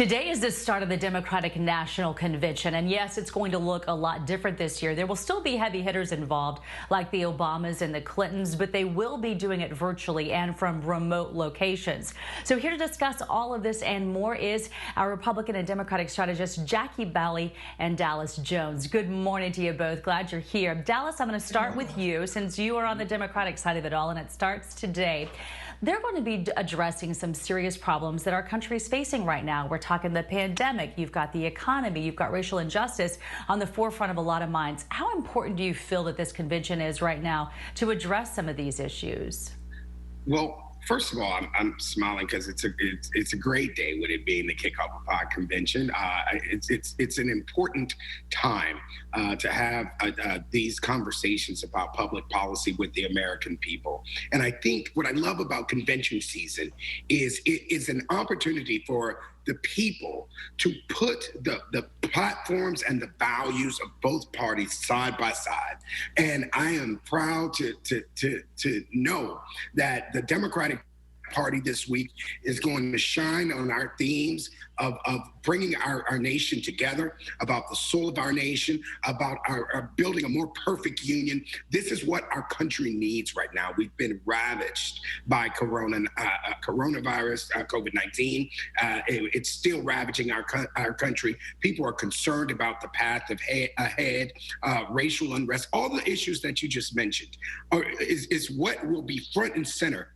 Today is the start of the Democratic National Convention, and yes, it's going to look a lot different this year. There will still be heavy hitters involved, like the Obamas and the Clintons, but they will be doing it virtually and from remote locations. So here to discuss all of this and more is our Republican and Democratic strategist, Jackie Bally and Dallas Jones. Good morning to you both. Glad you're here. Dallas, I'm going to start with you since you are on the Democratic side of it all, and it starts today. They're going to be addressing some serious problems that our country is facing right now. We're talking the pandemic, you've got the economy, you've got racial injustice on the forefront of a lot of minds. How important do you feel that this convention is right now to address some of these issues? Well, first of all, I'm smiling because it's a great day with it being the kickoff of our convention. It's an important time to have these conversations about public policy with the American people. And I think what I love about convention season is it is an opportunity for the people to put the platforms and the values of both parties side by side. And I am proud to know that the Democratic Party this week is going to shine on our themes of bringing our nation together, about the soul of our nation, about our building a more perfect union. This is what our country needs right now. We've been ravaged by coronavirus, COVID-19. It's still ravaging our country. People are concerned about the path ahead, racial unrest, all the issues that you just mentioned is what will be front and center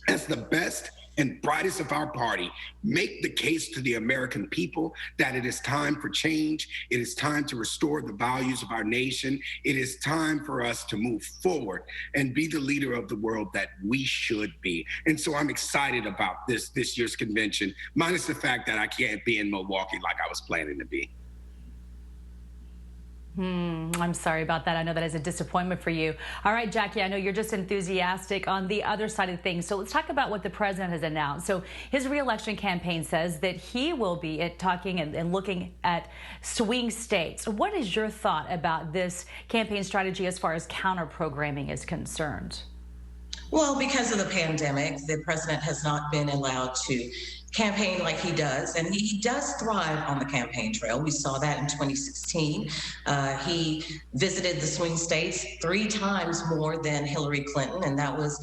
as the best and brightest of our party, make the case to the American people that it is time for change. It is time to restore the values of our nation. It is time for us to move forward and be the leader of the world that we should be. And so I'm excited about this year's convention, minus the fact that I can't be in Milwaukee like I was planning to be. I'm sorry about that. I know that is a disappointment for you. All right, Jackie, I know you're just enthusiastic on the other side of things. So let's talk about what the president has announced. So his reelection campaign says that he will be talking and looking at swing states. What is your thought about this campaign strategy as far as counter programming is concerned? Well, because of the pandemic, the president has not been allowed to campaign like he does, and he does thrive on the campaign trail. We saw that in 2016. He visited the swing states 3 times more than Hillary Clinton, and that was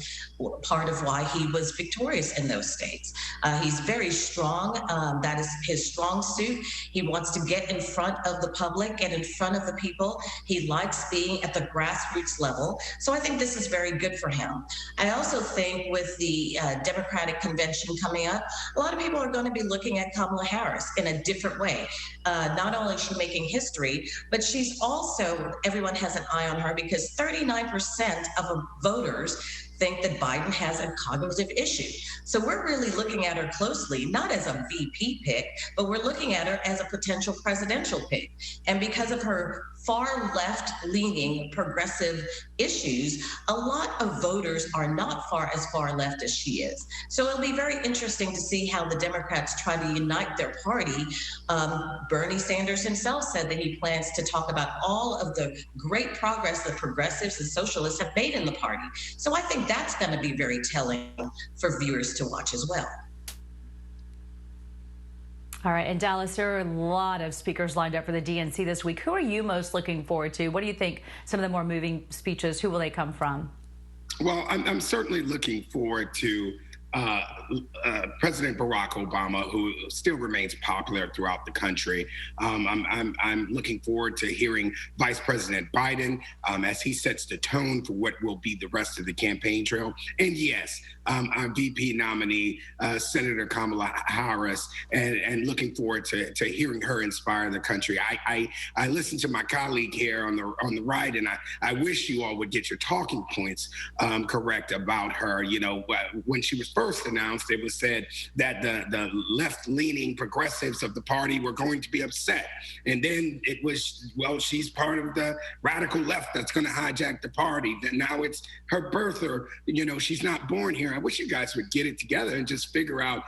part of why he was victorious in those states. He's very strong. That is his strong suit. He wants to get in front of the public and in front of the people. He likes being at the grassroots level. So I think this is very good for him. I also think with the Democratic convention coming up, a lot of people are going to be looking at Kamala Harris in a different way. Not only is she making history, but she's also, everyone has an eye on her because 39% of voters think that Biden has a cognitive issue. So we're really looking at her closely, not as a VP pick, but we're looking at her as a potential presidential pick. And because of her far left-leaning progressive issues, a lot of voters are not as far left as she is. So it'll be very interesting to see how the Democrats try to unite their party. Bernie Sanders himself said that he plans to talk about all of the great progress that progressives and socialists have made in the party. So I think that's going to be very telling for viewers to watch as well. All right, and Dallas, there are a lot of speakers lined up for the DNC this week. Who are you most looking forward to? What do you think some of the more moving speeches, who will they come from? Well, I'm certainly looking forward to President Barack Obama, who still remains popular throughout the country. I'm looking forward to hearing Vice President Biden as he sets the tone for what will be the rest of the campaign trail. And yes, our VP nominee, Senator Kamala Harris, and looking forward to hearing her inspire the country. I listened to my colleague here on the right, and I wish you all would get your talking points correct about her. You know, when she was first announced, it was said that the left-leaning progressives of the party were going to be upset. And then it was, well, she's part of the radical left that's going to hijack the party. Then now it's her birther, you know, she's not born here. I wish you guys would get it together and just figure out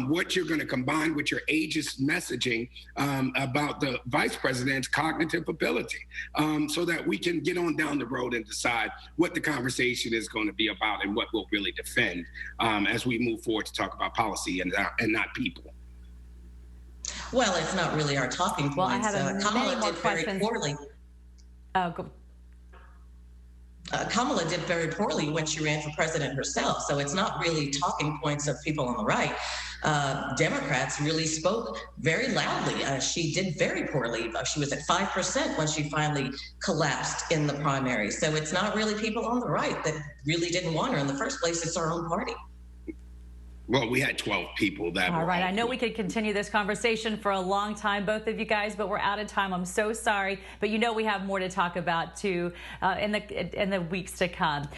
what you're going to combine with your ageist messaging about the vice president's cognitive ability so that we can get on down the road and decide what the conversation is going to be about and what we'll really defend as we move forward to talk about policy and not people. Well, it's not really our talking Well, I points. have many Kamala more did very questions. poorly. Go. Kamala did very poorly when she ran for president herself. So it's not really talking points of people on the right. Democrats really spoke very loudly. She did very poorly. She was at 5% when she finally collapsed in the primary. So it's not really people on the right that really didn't want her in the first place. It's our own party. Well, we had 12 people that All were right. I know we could continue this conversation for a long time, both of you guys, but we're out of time. I'm so sorry. But you know we have more to talk about, too, in the weeks to come.